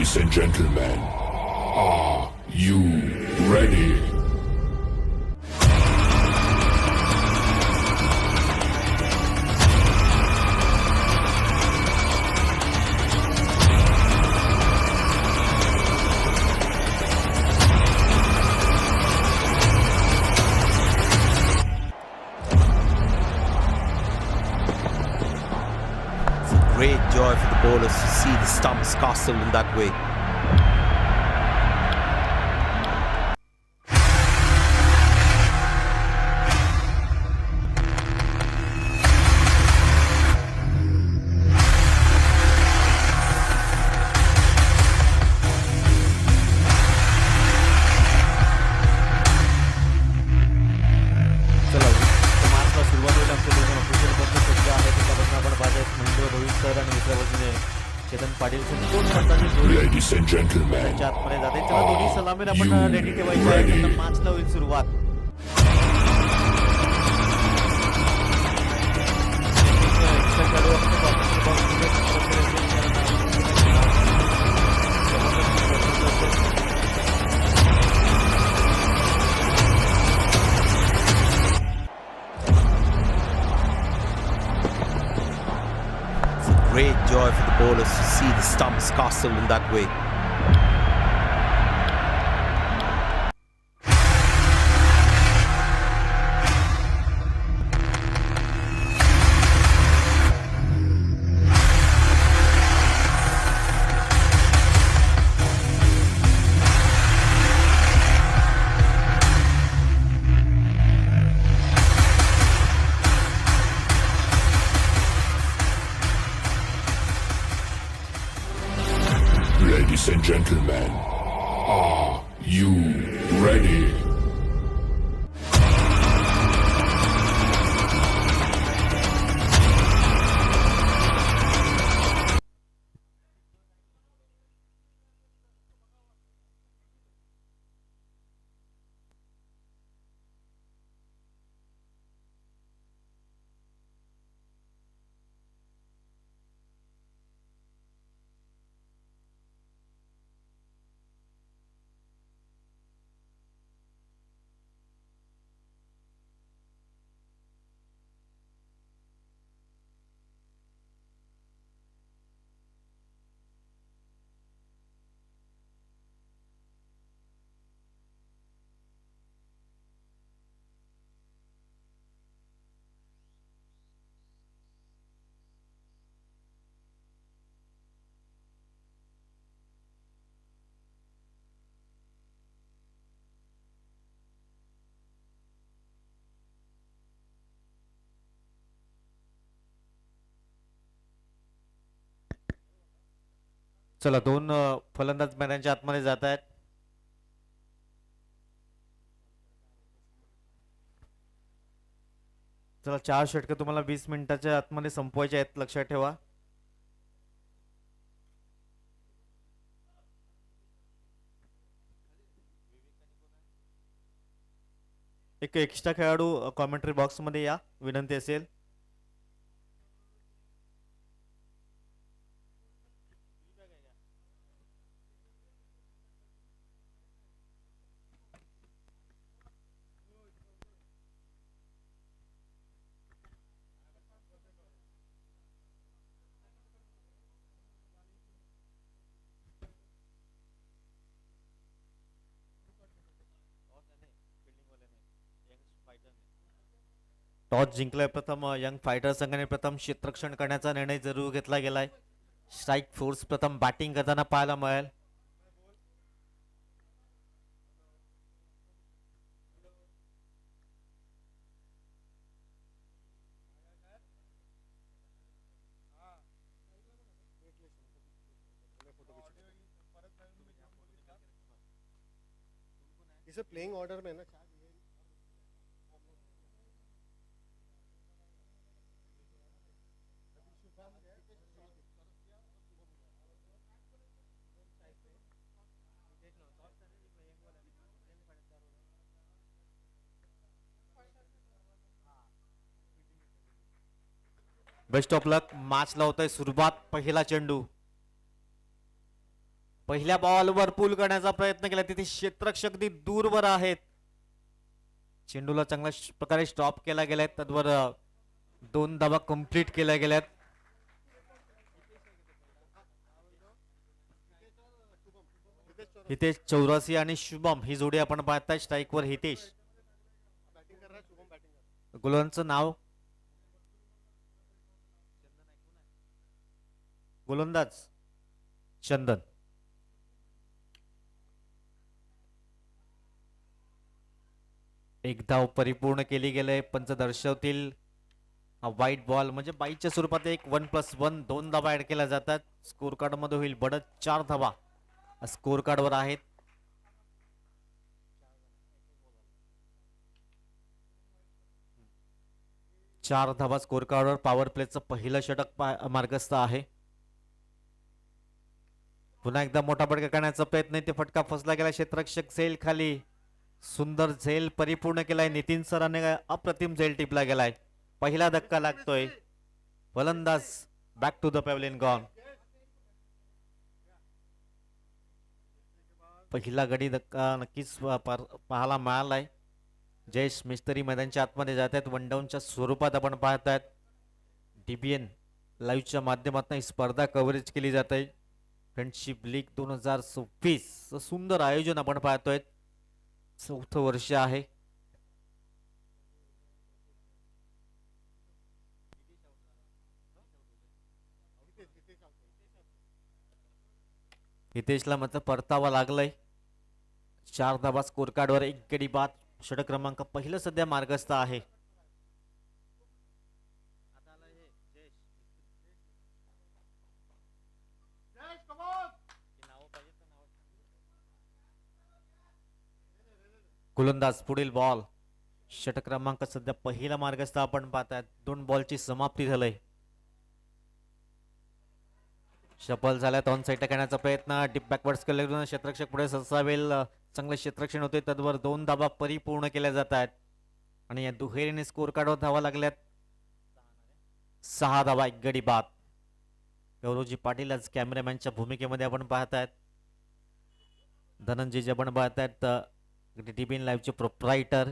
Ladies and gentlemen, are you ready? Great joy for the bowlers to see the stumps castled in that way. Ladies and gentlemen, दोन्ही सलामीला आपण ready ठेवायचे आहे. मॅचला होईल सुरुवात. Great joy for the bowlers to see the stumps castled in that way. ladies and gentlemen, are you ready? चला दोन फलंदाज मैदानाच्या आतमध्ये जात आहेत. चला 4 षटकं तुम्हाला 20 मिनिटाच्या आतमध्ये संपवायचे आहेत, लक्षात ठेवा. एक एक्स्ट्रा खेळाडू कॉमेंट्री बॉक्स मध्ये या, विनंती असेल. टॉस जिंकलाय प्रथम यंग फायटर संघाने. प्रथम क्षेत्ररक्षण करण्याचा निर्णय जरूर घेतला गेलाय. स्ट्राईक फोर्स प्रथम बॅटिंग करताना पाहायला मिळेल. इसे प्लेइंग ऑर्डर में ना बेस्ट ऑफ लक. मॅच ला होत आहे सुरुवात. पहिला चेंडू पहिल्या बॉलवर पूल करण्याचा प्रयत्न केला, तिथे क्षेत्ररक्षक अगदी दूरवर आहेत. चेंडूला चांगल्या प्रकारे स्टॉप केला गेलाय, तद्वर 2 धावा कंप्लीट केल्या गेल्यात. हितेश 84 आणि शुभम ही जोडी आपण पाहताय. स्ट्राईकवर हितेश. गोलंदाजाचं नाव गोलंदाज चंदन. एक धाव परिपूर्ण केली गेले. पंच दर्शवतील व्हाईट बॉल म्हणजे बाईच्या स्वरूपात एक 1+1 2 धावा ऍड केल्या जातात. स्कोर कार्ड मध्ये होईल बढत 4 धावा स्कोर कार्ड वर आहेत. चार धावा स्कोर कार्डवर. पॉवर प्लेचं पहिलं षटक मार्गस्थ आहे. पुन्हा एकदा मोठा फटका करण्याचा प्रयत्न, ते फटका फसला गेला. क्षेत्ररक्षक झेल खाली. सुंदर झेल परिपूर्ण केलाय. नितीन सरांनी अप्रतिम झेल टिपला गेलाय. पहिला धक्का लागतोय. फलंदाज back to the pavilion gone. पहिला गडी धक्का नक्कीच पाहायला मिळालाय. जयेश मिस्त्री मैदानच्या आतमध्ये जात आहेत. वन डाऊनच्या स्वरूपात आपण पाहतायत. DBN लाईव्हच्या माध्यमातून ही स्पर्धा कव्हरेज केली जात आहे. फ्रेंडशिप लीग 2026 सुंदर आयोजन आपण पाहतोय. 4थं वर्ष आहे. हितेशला मात्र परतावा लागलाय. 4 धावा स्कोर कार्डवर. 1 गडी बाद. षटक क्रमांक पहिलं सध्या मार्गस्थ आहे. गोलंदाज पुढील बॉल. षटक क्रमांक सध्या पहिला मार्गस्थ आपण पाहतात. 2 बॉलची समाप्ती झालंय. शफल झाल्यात. ऑन साईड करण्याचा प्रयत्न. डीप बॅकवर्ड्स केले. क्षेत्ररक्षक पुढे सरसावेल. चांगले क्षेत्ररक्षण होते. तद्वर 2 धावा परिपूर्ण केल्या जात आहेत. आणि या दुहेरीने स्कोर कार्डवर धावा लागल्यात. 6 धावा. 1 गडी बाद. गौरवजी पाटील आज कॅमेरामॅनच्या भूमिकेमध्ये आपण पाहतायत. धनंजय जे आपण पाहतायत DBN लाईव्हचे प्रोप्रायटर.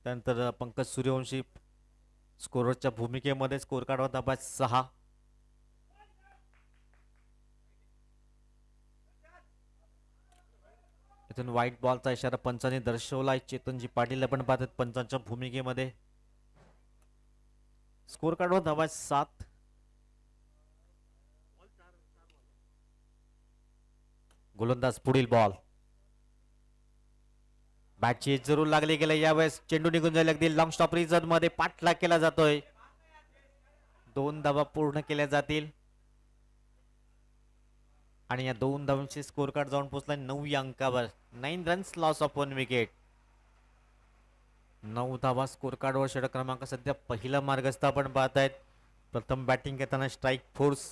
त्यानंतर पंकज सूर्यवंशी स्कोररच्या भूमिकेमध्ये. स्कोर कार्डवर धावा 6. इथून व्हाईट बॉलचा इशारा पंचांनी दर्शवलाय. चेतनजी पाटील आपण पाहतात पंचांच्या भूमिकेमध्ये. स्कोर कार्डवर धावा 7. गोलंदाज पुढील बॉल. बॅटची जरूर लागली गेले. यावेळेस चेंडू निघून जाईल. अगदी लॉंग स्टॉप रिझन मध्ये पाठलाग केला जातोय. 2 धावा पूर्ण केल्या जातील. आणि या 2 धावांचे स्कोर कार्ड जाऊन पोहोचलाय 9 या अंकावर. 9 रन्स लॉस ऑफ 1 विकेट. 9 धावा स्कोर कार्डवर. षटक क्रमांक सध्या पहिला मार्गस्थ आपण पाहतायत. प्रथम बॅटिंग करताना स्ट्राईक फोर्स.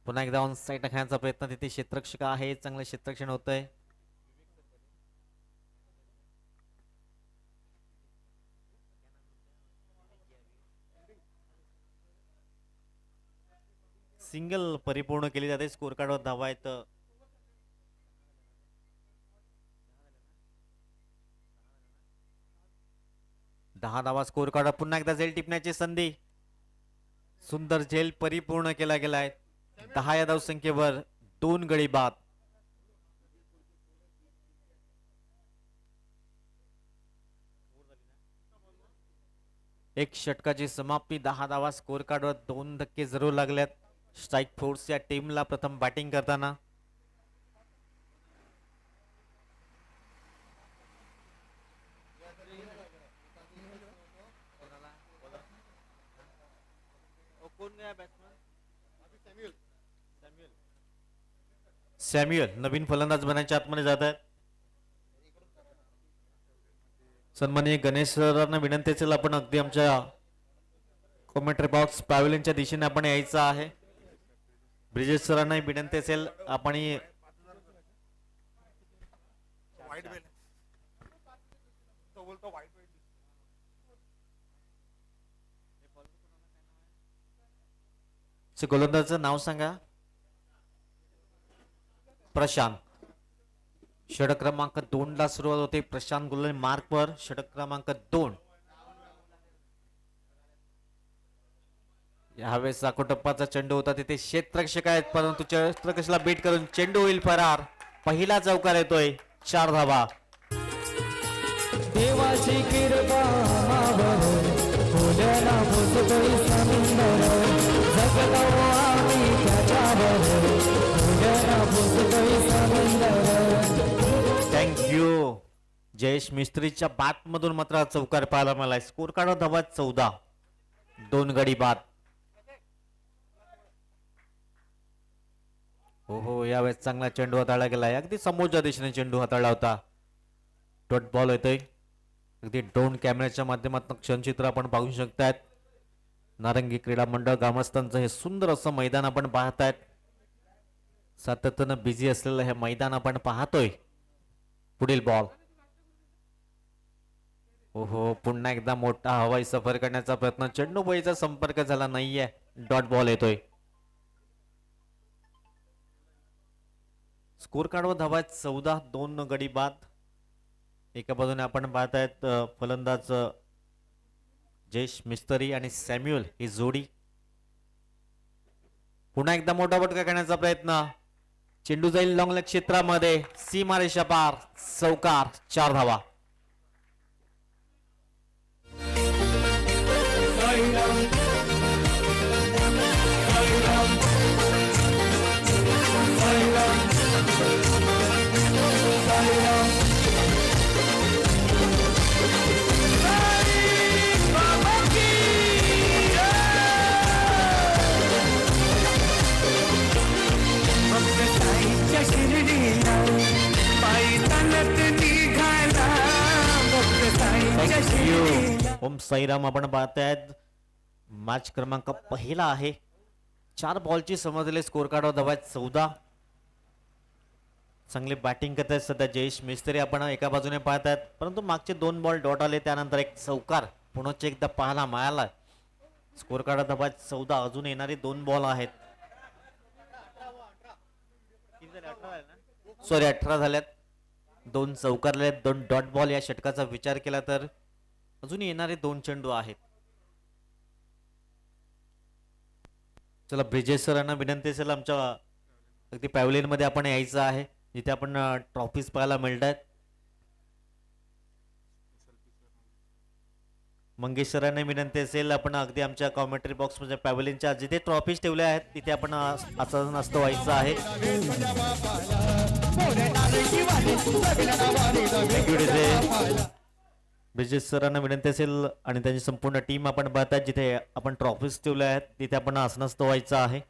पुन्हा एकदा ऑन साईड टाकण्याचा प्रयत्न. तिथे क्षेत्ररक्षक आहे. चांगलं क्षेत्ररक्षण होतंय. सिंगल परिपूर्ण केली जाते. स्कोर कार्डवर धावा आहेत. 10 धावा स्कोर कार्ड. पुन्हा एकदा झेल टिपण्याची संधी. सुंदर झेल परिपूर्ण केला गेलाय. 10 या धावसंख्येवर 2 गडी बाद. एक षटकाची समाप्ती. 10 धावा स्कोर कार्डवर. 2 धक्के जरूर लागल्यात स्ट्राईक फोर्स या टीमला प्रथम बॅटिंग करताना. सॅम्युअल नवीन फलंदाज बनायच्या आतमध्ये जात आहेत. सन्माननीय गणेश सरांना विनंती असेल आपण अगदी आमच्या कॉमेंट्री बॉक्स पॅव्हलियनच्या दिशेने आपण यायचं आहे. ब्रिजेश सरांना विनंती असेल आपण गोलंदाजाचं नाव सांगा. प्रशांत. षटक क्रमांक 2 ला सुरुवात होते. प्रशांत गोलंदाज मार्कवर. षटक क्रमांक 2. यावेळेस टप्पाचा चेंडू होता तिथे क्षेत्ररक्षक आहेत परंतु क्षेत्ररक्षकाला बीट करून चेंडू होईल फरार. पहिला चौकार येतोय. 4 धावा. देवाची कृपा मावर फुलला फुटतोय समुंदर जगलो आम्ही त्याच्यावर फुलला फुटतोय समुंदर. थँक्यू. जयेश मिस्त्रीच्या बॅट मधून मात्र चौकार पाहायला मिळालाय. स्कोर कार्ड धावा 14. 2 गडी बाद. हो यावेळेस चांगला चेंडू हाताळला गेलाय. अगदी समोरच्या दिशेने चेंडू हाताळला होता. डॉट बॉल येतोय. अगदी ड्रोन कॅमेऱ्याच्या माध्यमातून क्षणचित्र आपण पाहू शकतात. नारंगी क्रीडा मंडळ ग्रामस्थांचं हे सुंदर असं मैदान आपण पाहतायत. सातत्यानं बिझी असलेलं हे मैदान आपण पाहतोय. पुढील बॉल. हो पुन्हा एकदा मोठा हवाई सफर करण्याचा प्रयत्न. चेंडू बळीचा संपर्क झाला नाहीये. डॉट बॉल येतोय. स्कोर कार्डवर धावा 14. 2 गडी बाद. एका बाजूने आपण पाहतायत फलंदाज जयेश मिस्त्री आणि सॅम्युअल ही जोडी. पुन्हा एकदा मोठा फटका करण्याचा प्रयत्न. चेंडू जाईल लॉंग लेग क्षेत्रामध्ये. सीमारेषा पार. चौकार. 4 धावा. ओम साईराम आपण पाहतायत. मॅच क्रमांक पहिला आहे. 4 बॉलची समजले. स्कोर कार्डवर धावा 14. चांगली बॅटिंग करत आहेत सध्या जयेश मिस्त्री आपण एका बाजूने पाहतायत परंतु मागचे 2 बॉल डॉट आले त्यानंतर एक चौकार पुन्हा एकदा पाहायला मिळाला. स्कोर कार्ड धावा 14. अजून येणारे 2 बॉल आहेत. सॉरी 18 झाल्यात. 2 चौकारले 2 डॉट बॉल. या षटकाचा विचार केला तर अजून येणारे 2 चेंडू आहेत. चला ब्रिजेश सरांना विनंती असेल आमच्या अगदी पॅव्हलियन मध्ये आपण यायचं आहे जिथे आपण ट्रॉफीज पाहायला मिळतात. मंगेश सरांना विनंती असेल आपण अगदी आमच्या कॉमेंट्री बॉक्स मध्ये पॅव्हलियनच्या जिथे ट्रॉफीज ठेवल्या आहेत तिथे आपण असं नसतं व्हायचं आहे. ब्रिजेश सरांना विनंती असेल आणि त्यांची संपूर्ण टीम आपण पाहतात जिथे आपण ट्रॉफीज ठेवल्या आहेत तिथे आपण असं व्हायचं आहे.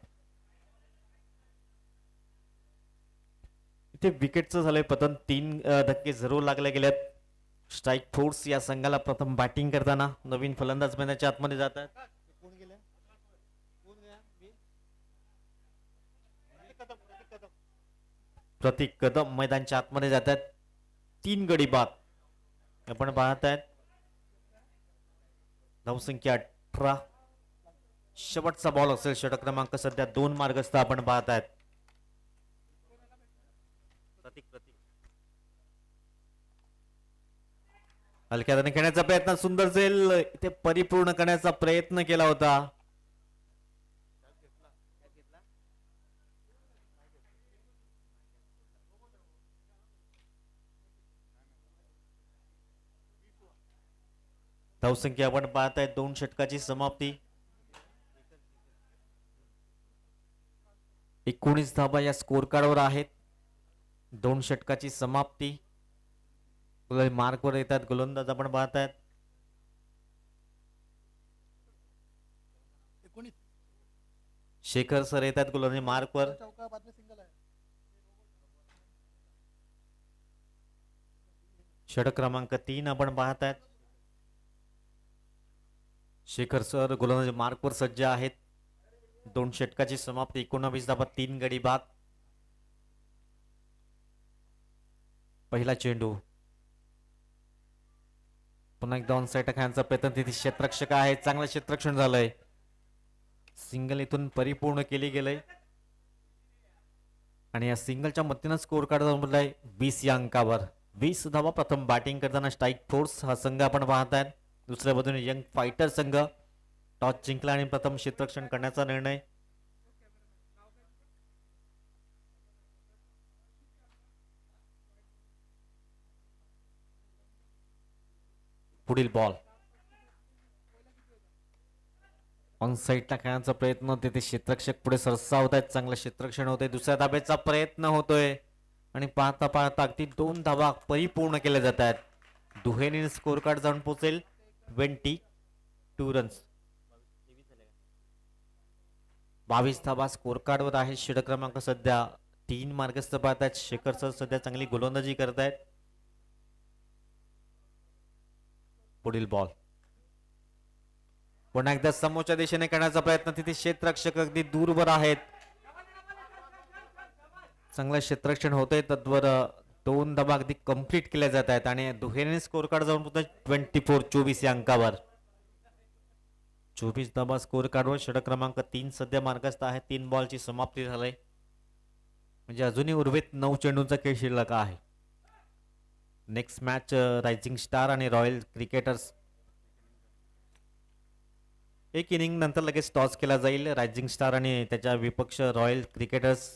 इथे विकेटचं झालंय पतन. 3 धक्के जरूर लागले गेलेत. स्ट्राईक फोर्स या संघाला प्रथम बॅटिंग करताना नवीन फलंदाज मैदानाच्या आतमध्ये जातात. प्रतीक कदम मैदानाच्या आतमध्ये जातात. 3 गडी बाद. आपण पाहतायत धावसंख्या 18. शेवटचा बॉल असेल. षटक क्रमांक सध्या 2 मार्गस्थ आपण पाहतायत. हलक्या हाताने खेळण्याचा प्रयत्न. सुंदर झेल इथे परिपूर्ण करण्याचा प्रयत्न केला होता. धावसंख्या आपण पाहताय 2 षटकाची समाप्ती. 19 धावा या स्कोर कार्डवर आहेत. 2 षटकाची समाप्ती. मार्कवर येतात गोलंदाज आपण पाहतायत. शेखर सर येतात गोलंदाज मार्कवर. षटक क्रमांक 3 आपण पाहतायत. शेखर सर गोलंदाज मार्कवर सज्ज आहेत. 2 षटकाची समाप्ती. 19 धावा 3 गडी बाद. पहिला चेंडू पुन्हा एकदा ऑन साईड खेळण्याचा प्रयत्न. तिथे क्षेत्ररक्षक आहे. चांगलं क्षेत्ररक्षण झालंय. सिंगल इथून परिपूर्ण केली गेले आणि या सिंगलच्या मतीनं स्कोर कार्ड जाऊन आहे 20 या अंकावर. 20 धावा. प्रथम बॅटिंग करताना स्ट्राईक फोर्स हा संघ आपण पाहताय. दुसऱ्या बाजूने यंग फायटर संघ टॉस जिंकला आणि प्रथम क्षेत्ररक्षण करण्याचा निर्णय. पुढील बॉल ऑन साईडला खेळण्याचा प्रयत्न तिथे क्षेत्ररक्षक पुढे सरसावत आहेत. चांगलं क्षेत्ररक्षण होतंय. दुसऱ्या धाब्याचा प्रयत्न होतोय आणि पाहता पाहता अगदी 2 धावा परिपूर्ण केल्या जात आहेत. दुहेरीने स्कोर कार्ड जाऊन पोहोचेल 22 रन्स. 22 धावा स्कोर कार्डवर आहे. षटक क्रमांक सध्या 3 मार्गस्थ पाहत आहेत. शेखर सर सध्या चांगली गोलंदाजी करत आहेत. पुढील बॉल पुन्हा एकदा समोरच्या दिशेने करण्याचा प्रयत्न. तिथे क्षेत्ररक्षक अगदी दूरवर आहेत. चांगलं क्षेत्ररक्षण होतंय. तद्वर 2 धावा अगदी कंप्लीट केल्या जात आहेत आणि दुहेरीने स्कोर कार्ड जाऊन 24 या अंकावर. 24 धावा स्कोर कार्डवर. षटक क्रमांक 3 सध्या मार्गस्थ आहे. 3 बॉलची समाप्ती झाली म्हणजे अजूनही उर्वरित 9 चेंडूंचा खेळ शिल्लक आहे. नेक्स्ट मॅच रायझिंग स्टार आणि रॉयल क्रिकेटर्स. एक इनिंग नंतर लगेच टॉस केला जाईल. रायझिंग स्टार आणि त्याच्या विपक्ष रॉयल क्रिकेटर्स.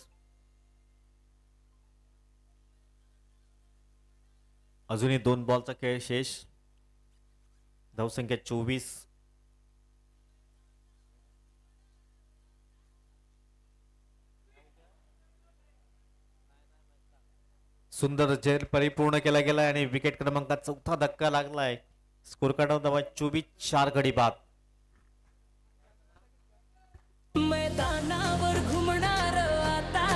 अजूनही 2 बॉलचा खेळ शेष. धावसंख्या 24. सुंदर झेल परिपूर्ण केला गेला आणि विकेट क्रमांकात 4था धक्का लागलाय. स्कोर कार्डवर धावा 24. 4 गडी बाद. मैदानावर घुमणार आता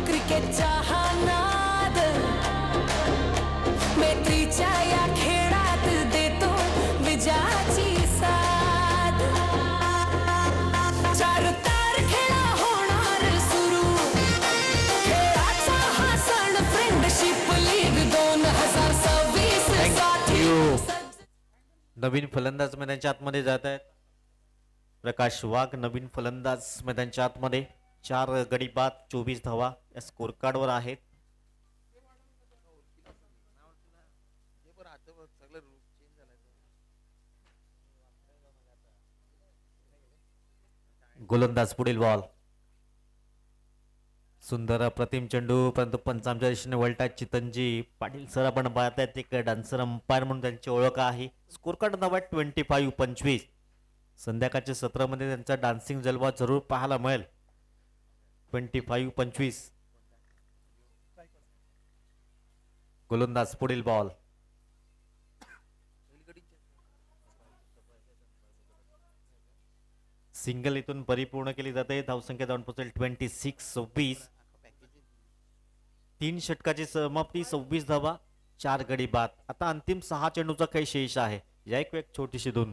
क्रिकेटचा हा नाद. मैत्रीच्या या खेळात देतो विजयाची साथ. 4 तारखेला होणार सुरू खेळाचा हा सण. Friendship league 2026. नवीन फलंदाज मैदानाच्या आतमध्ये जात आहेत. प्रकाश वाघ नवीन फलंदाज मैदानाच्या आतमध्ये. 4 गडी बाद. 24 धावा या स्कोर कार्डवर आहेत. गोलंदाज पुढील बॉल. सुंदर प्रतिम चेंडू परंतु पंचांच्या दिशेने वळतात. चितनजी पाटील सर आपण पाहत आहेत. एक डान्सर अंपायर म्हणून त्यांची ओळख आहे. स्कोर कार्ड धावा 25. संध्याकाळच्या सत्रामध्ये त्यांचा डान्सिंग जलवा जरूर पाहायला मिळेल. 25. गोलंदाज पुढील बॉल. सिंगल इथून परिपूर्ण केली जाते. धावसंख्या जाऊन पोहोचेल 26. 3 षटकाची समाप्ती. 26 धावा. 4 गडी बाद. आता अंतिम 6 चेंडूचा काही शेष आहे. या एक छोटीशी धून.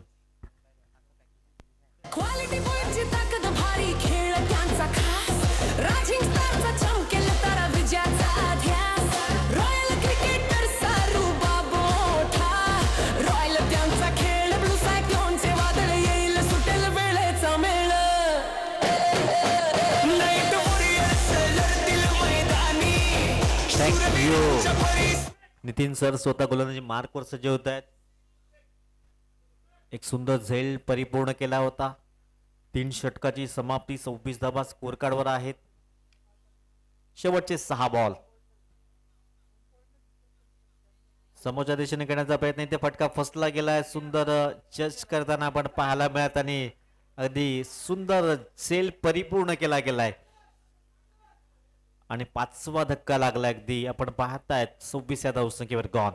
क्वालिटी पॉइंटची ताकद भारी खेळ त्यांचा खास. रायझिंग स्टारचा चमकेल तारा विजयाचा ध्यास. रॉयल क्रिकेटर सारू बाबोठा. रॉयल त्यांचा खेळ. ब्लू सायक्लोनचे वादळ येईल सुटेल वेळेचा मेळ. नाईट वॉरियर्स लढतील मैदानी. नितीन सर स्वतः गोलंदाजी मार्कवर सज्ज होत आहेत. एक सुंदर झेल परिपूर्ण केला होता. 3 षटकाची समाप्ती. 26 धावा स्कोर कार्डवर आहेत. शेवटचे 6 बॉल. समोरच्या दिशेने करण्याचा प्रयत्न. इथे फटका फसला गेलाय. सुंदर जज करताना आपण पाहायला मिळत आणि अगदी सुंदर झेल परिपूर्ण केला गेलाय आणि 5वा धक्का लागला. अगदी आपण पाहतायत 26 या धावसंख्येवर गॉन.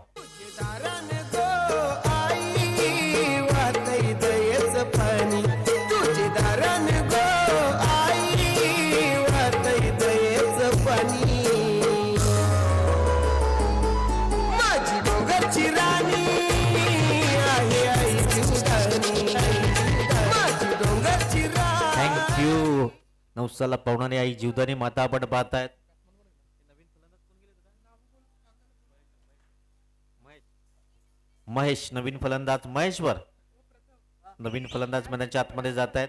थँक्यू. नवसाला पावणारी आई जीवदानी माता आपण पाहतायत. महेश नवीन फलंदाज. महेश्वर नवीन फलंदाज मैदानाच्या आतमध्ये जात आहेत.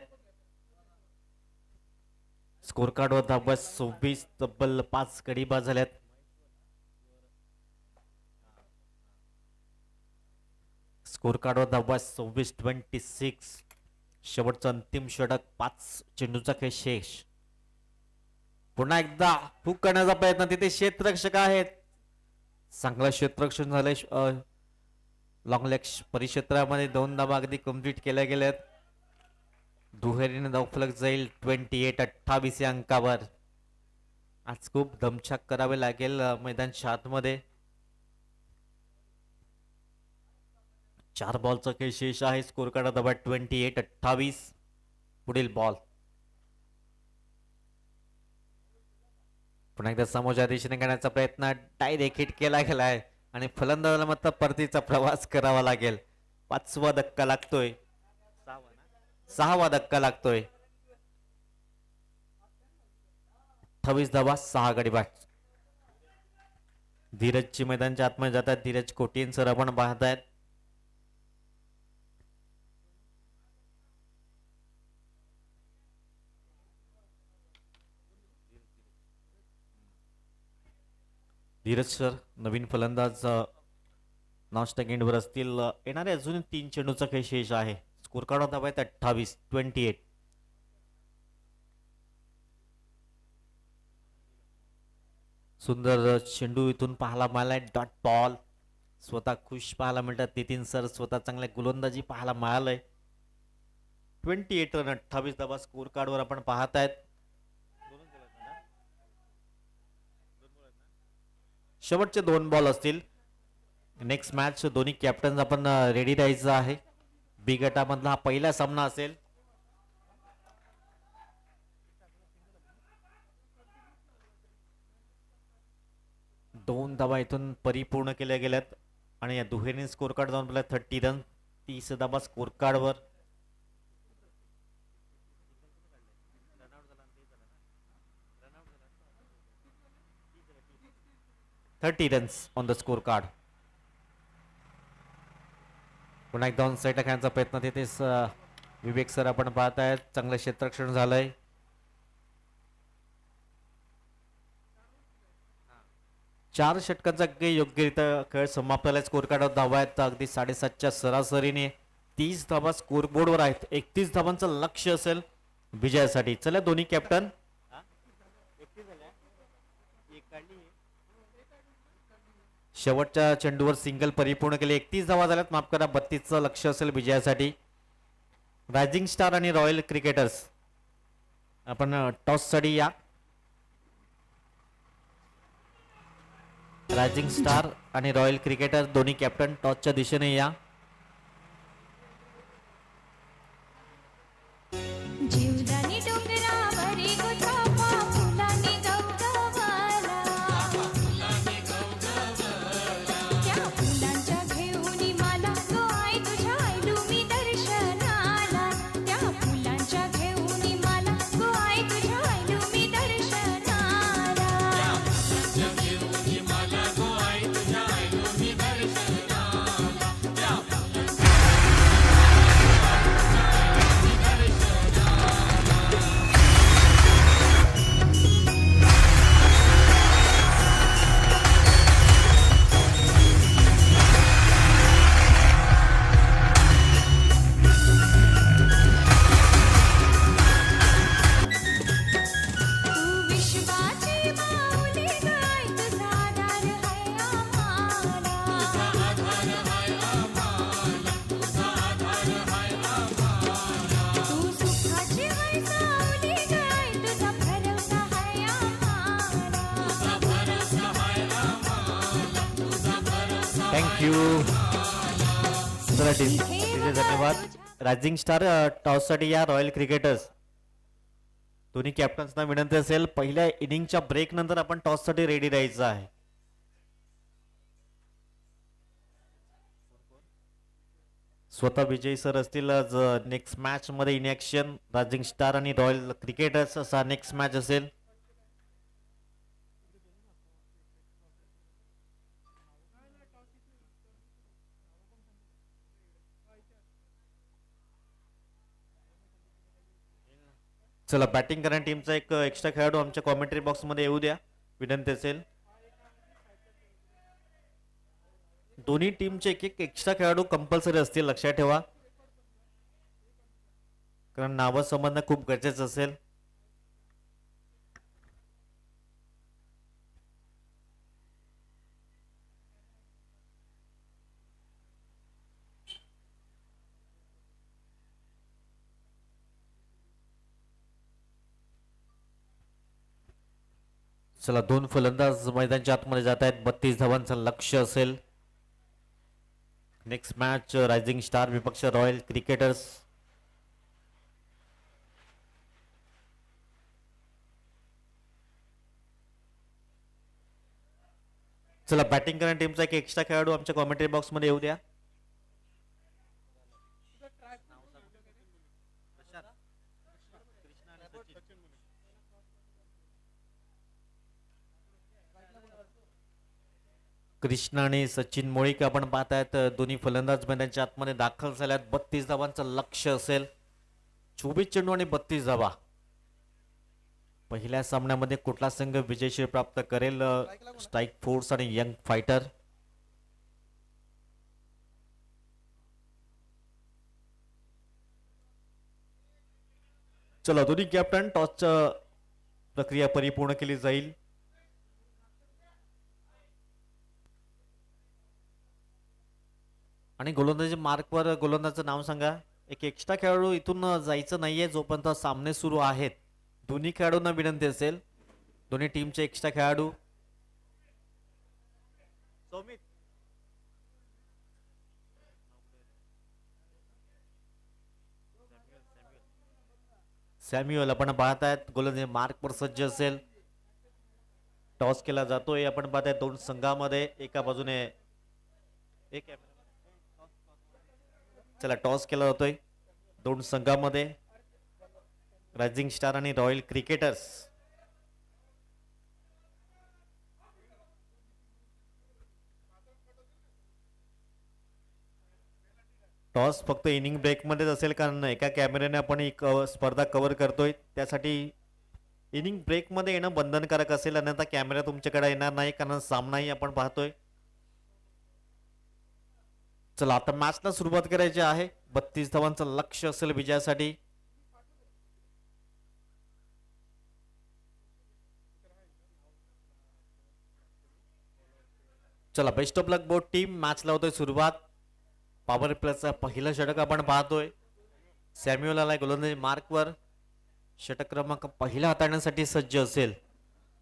स्कोर कार्डवर धावा 26, तब्बल 5 गडी बाद झाल्यात. स्कोर कार्डवर धावा 26-26. शेवटचं अंतिम षटक, 5 चेंडूचा खेळ शेष. पुन्हा एकदा हुक करण्याचा प्रयत्न, तिथे क्षेत्ररक्षक आहेत. चांगलं क्षेत्ररक्षण झालंय. लॉंग लेग परिक्षेत्रामध्ये 2 धावा अगदी कंप्लीट केल्या गेल्यात. दुहेरीने धावफलक जाईल 28-28 या अंकावर. आज खूप दमछाक करावे लागेल मैदानच्या आतमध्ये. 4 बॉलचा खेळ शेष आहे. स्कोर कार्ड धावा 28-28. पुढील बॉल पुन्हा एकदा समोरच्या दिशेने करण्याचा प्रयत्न, डायरेक्ट हिट केला गेलाय आणि फलंदाजाला मात्र परतीचा प्रवास करावा लागेल. 5वा धक्का लागतोय. 6वा धक्का लागतोय. 28 धावा, 6 गडी बाद. धीरजची मैदानच्या आतमध्ये जातात. धीरज कोटीन सर आपण पाहतायत. धीरज सर नवीन फलंदाज नॉनस्टॅक एंडवर असतील. येणारे अजून 3 चेंडूचा खेळ शेष आहे. स्कोर कार्ड धावा 28-28. सुंदर चेंडू इथून पाहायला मिळालाय. Dot ball. स्वतः खुश पाहायला मिळतात नितीन सर. स्वतः चांगल्या गोलंदाजी पाहायला मिळालंय. 28 रन, 28 धावा स्कोर कार्डवर आपण पाहतायत. शेवटचे 2 बॉल असतील. नेक्स्ट मॅच दोन्ही कॅप्टन आपण रेडी राहायचं आहे. बी गटामधला हा पहिला सामना असेल. दोन धावा इथून परिपूर्ण केल्या गेल्यात आणि या दुहेरीने स्कोर कार्ड जाऊन आपल्याला 30 रन. 30 धावा स्कोर कार्डवर. runs on the score card. पुन्हा एकदा ऑन साईडला खेळण्याचा प्रयत्न तिथेच विवेक सर आपण पाहतायत. चांगलं क्षेत्ररक्षण झालंय. चार षटकांचा अगदी योग्यरित्या खेळ समाप्त झालाय. स्कोर कार्डवर धावा आहेत अगदी 7.5च्या सरासरीने. 30 धावा स्कोर बोर्डवर आहेत. 31 धावांचं लक्ष असेल विजयासाठी. चला दोन्ही कॅप्टन शेवटच्या चेंडूवर सिंगल परिपूर्ण केले. 31 धावा झाल्यात. माफ करा, 32चं लक्ष असेल विजयासाठी. रायझिंग स्टार आणि रॉयल क्रिकेटर्स आपण टॉस साठी या. रायझिंग स्टार आणि रॉयल क्रिकेटर दोन्ही कॅप्टन टॉसच्या दिशेने या. जीवदानी डोंगरावरी गोचापा फुलांनी गवगवला. त्या फुलांच्या घेऊनी मला गो आई तुझ्या आयलू मी दर्शनाला. त्या फुलांच्या घेऊनी मला गो आई तुझ्या आयलू मी दर्शनाला. थँक्यू. धन्यवाद. रायझिंग स्टार टॉस साठी या. रॉयल क्रिकेटर्स दोन्ही कॅप्टन्सना विनंती असेल पहिल्या इनिंगच्या ब्रेक नंतर आपण टॉस साठी रेडी राहायचं आहे. स्वतः विजयी सर असतील. नेक्स्ट मॅच मध्ये इन ऍक्शन रायझिंग स्टार आणि रॉयल क्रिकेटर्स असा नेक्स्ट मॅच असेल. चला बॅटिंग करणाऱ्या टीमचा एक एक्स्ट्रा खेळाडू आमच्या कॉमेंट्री बॉक्स मध्ये येऊ द्या, विनंती असेल. दोन्ही टीमचे एक एक एक्स्ट्रा खेळाडू कंपल्सरी असतील, लक्षात ठेवा, कारण नावं समजणं खूप गरजेचं असेल. चला दोन फलंदाज मैदानाच्या आतमध्ये जात आहेत. 32 धावांचं लक्ष्य असेल. नेक्स्ट मॅच रायझिंग स्टार विपक्ष रॉयल क्रिकेटर्स. चला बॅटिंग करणाऱ्या टीमचा एक एक्स्ट्रा खेळाडू आमच्या कॉमेंट्री बॉक्स मध्ये येऊ द्या. कृष्णा आणि सचिन मोळीक आपण पाहतायत. दोन्ही फलंदाज मैदानाच्या आतमध्ये दाखल झाल्यात. 32 धावांचं लक्ष्य असेल. 24 चेंडू आणि 32 धावा. पहिल्या सामन्यामध्ये कुठला संघ विजयश्री प्राप्त करेल? स्ट्राईक फोर्स आणि यंग फायटर. चला दोन्ही कॅप्टन टॉसचं प्रक्रिया परिपूर्ण केली जाईल. आणि गोलंदाजी मार्कवर गोलंदाजचं नाव सांगा. एक एक्स्ट्रा खेळाडू इथून जायचं नाहीये जोपर्यंत सामने सुरू आहेत. दोन्ही खेळाडूंना विनंती असेल, दोन्ही टीमचे एक्स्ट्रा खेळाडू. सॅम्युअल आपण पाहतायत गोलंदाजी मार्कवर सज्ज असेल. टॉस केला जातोय. आपण पाहताय दोन संघामध्ये एका बाजूने एक. चला टॉस केला जातोय दोन संघामध्ये, रायझिंग स्टार आणि रॉयल क्रिकेटर्स. टॉस फक्त इनिंग ब्रेक मध्येच असेल, कारण एका कॅमेऱ्याने आपण एक स्पर्धा कव्हर करतोय, त्यासाठी इनिंग ब्रेक मध्ये येणं बंधनकारक असेल, अन्यथा कॅमेरा तुमच्याकडे येणार नाही, कारण सामनाही आपण पाहतोय. चला आता मॅचला सुरुवात करायची आहे. 32 धावांचं लक्ष्य असेल विजयासाठी. चला best of luck both team. मॅचला होतोय सुरुवात. पॉवर प्लेचा पहिला षटक आपण पाहतोय. सॅम्युअल आलाय गोलंदाजी मार्कवर. षटक क्रमांक पहिला हाताळण्यासाठी सज्ज असेल.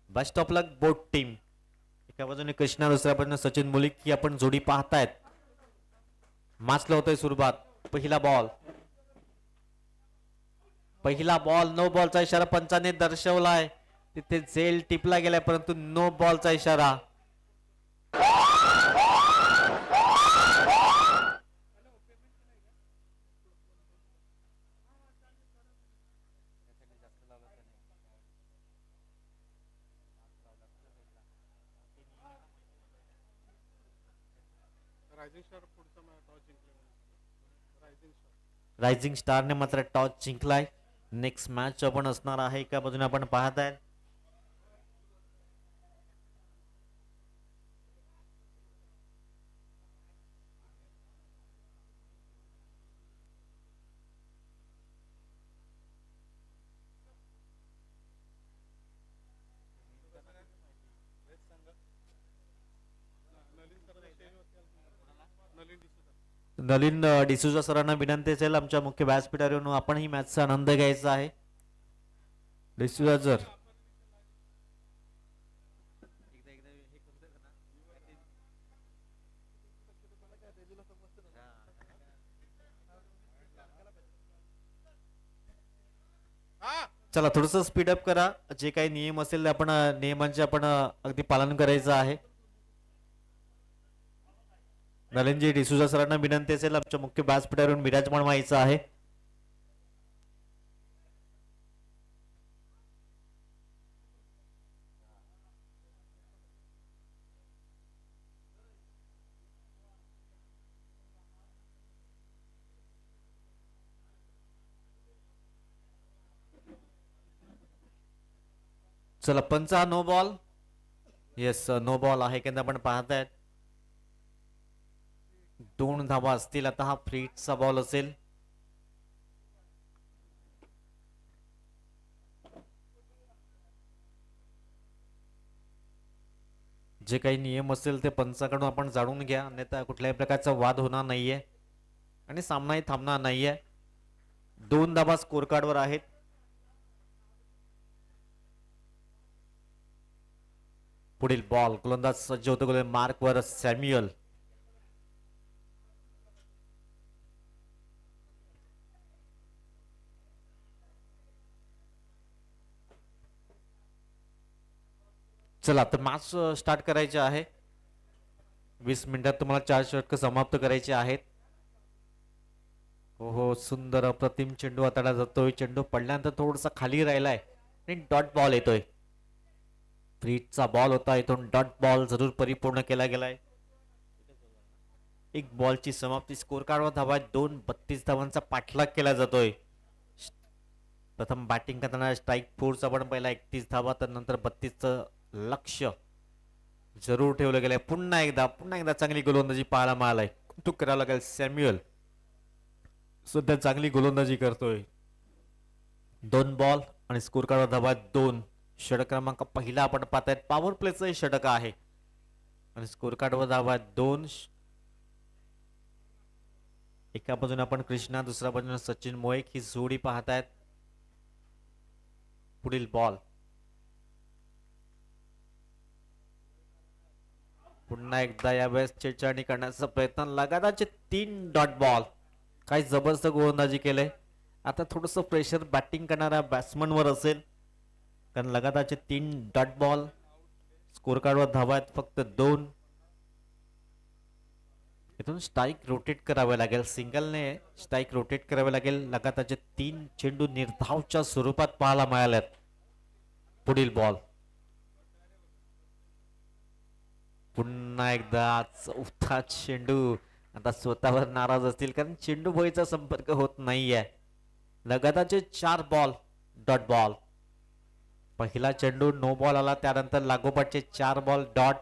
Best of luck both team. एका बाजूने कृष्णा, दुसऱ्या बाजूने सचिन मुलिक ही आपण जोडी पाहतायत. मॅचला होतोय सुरुवात. पहिला बॉल. पहिला बॉल. नो बॉलचा इशारा पंचाने दर्शवलाय. तिथे झेल टिपला गेलाय, परंतु नो बॉलचा इशारा. रायझिंग स्टारने मात्र टॉस जिंकलाय. नेक्स्ट मॅच आपण असणार आहे. एका बाजूने आपण पाहताय नलिन डिसूजा सरांना विनंती असेल आमच्या मुख्य व्यासपीठावर येऊन आपण ही मॅचचा आनंद घ्यायचा आहे. डिसूजा सर. चला थोडस स्पीडअप करा. जे काही नियम असेल आपण नियमांचे आपण अगदी पालन करायचं आहे. नलिनजी डिसूजा सरांना विनंती असेल आमच्या मुख्य व्यासपीठावरून विराजमान व्हायचं आहे. चला पंच हा no ball. Yes no ball आहे की आपण पाहतायत. 2 धावा असतील. आता हा फ्रीटचा बॉल असेल. जे काही नियम असेल ते पंचाकडून आपण जाणून घ्या, अन्यथा कुठल्याही प्रकारचा वाद होणार नाहीये आणि सामनाही थांबणार नाहीये. 2 धावा स्कोर कार्डवर आहेत. पुढील बॉल गोलंदाज सज्ज होतो. गोलंदाज मार्कवर सॅम्युअल. चला तर मॅच स्टार्ट करायचे आहे. 20 मिनिटात तुम्हाला 4 षटक समाप्त करायचे आहेत. हो सुंदर अप्रतिम चेंडू हाताळला जातोय. चेंडू पडल्यानंतर थोडासा खाली राहिलाय आणि डॉट बॉल येतोय. फ्रीटचा बॉल होता, इथून डॉट बॉल जरूर परिपूर्ण केला गेलाय. 1 बॉलची समाप्ती. स्कोर कार्डवर धावा 2. 32 धावांचा पाठलाग केला जातोय. प्रथम बॅटिंग करताना स्ट्राईक फोर्स आपण पहिला 31 धावा, तर नंतर 32चं लक्ष जरूर ठेवलं गेलंय. पुन्हा एकदा चांगली गोलंदाजी पाहायला मिळालाय. कौतुक करावं लागेल. सॅम्युअल सध्या चांगली गोलंदाजी करतोय. 2 बॉल आणि स्कोर कार्डवर धावा 2. षटक क्रमांक पहिला आपण पाहतायत. पॉवर प्लेचं षटक आहे आणि स्कोर कार्डवर धावा 2. एका बाजूने आपण कृष्णा, दुसऱ्या बाजूने सचिन मोएक ही जोडी पाहतायत. पुढील बॉल. पुन्हा एकदा यावेळेस छेडछाडी करण्याचा प्रयत्न. लगातारचे 3 डॉट बॉल. काही जबरदस्त गोलंदाजी केले. आता थोडस प्रेशर बॅटिंग करणाऱ्या बॅट्समनवर असेल, कारण लगातारचे 3 डॉट बॉल. स्कोर कार्डवर धावा आहेत फक्त 2. इथून स्ट्राईक रोटेट करावे लागेल. सिंगलने स्ट्राईक रोटेट करावे लागेल. लगातारचे 3 चेंडू निर्धावच्या स्वरूपात पाहायला मिळाल्यात. पुढील बॉल. पुन्हा एकदा चौथा चेंडू. आता स्वतःवर नाराज असतील, कारण चेंडू भोईचा संपर्क होत नाहीये. लगातारचे 4 बॉल डॉट बॉल. पहिला चेंडू नो बॉल आला, त्यानंतर लागोपाठचे 4 बॉल डॉट.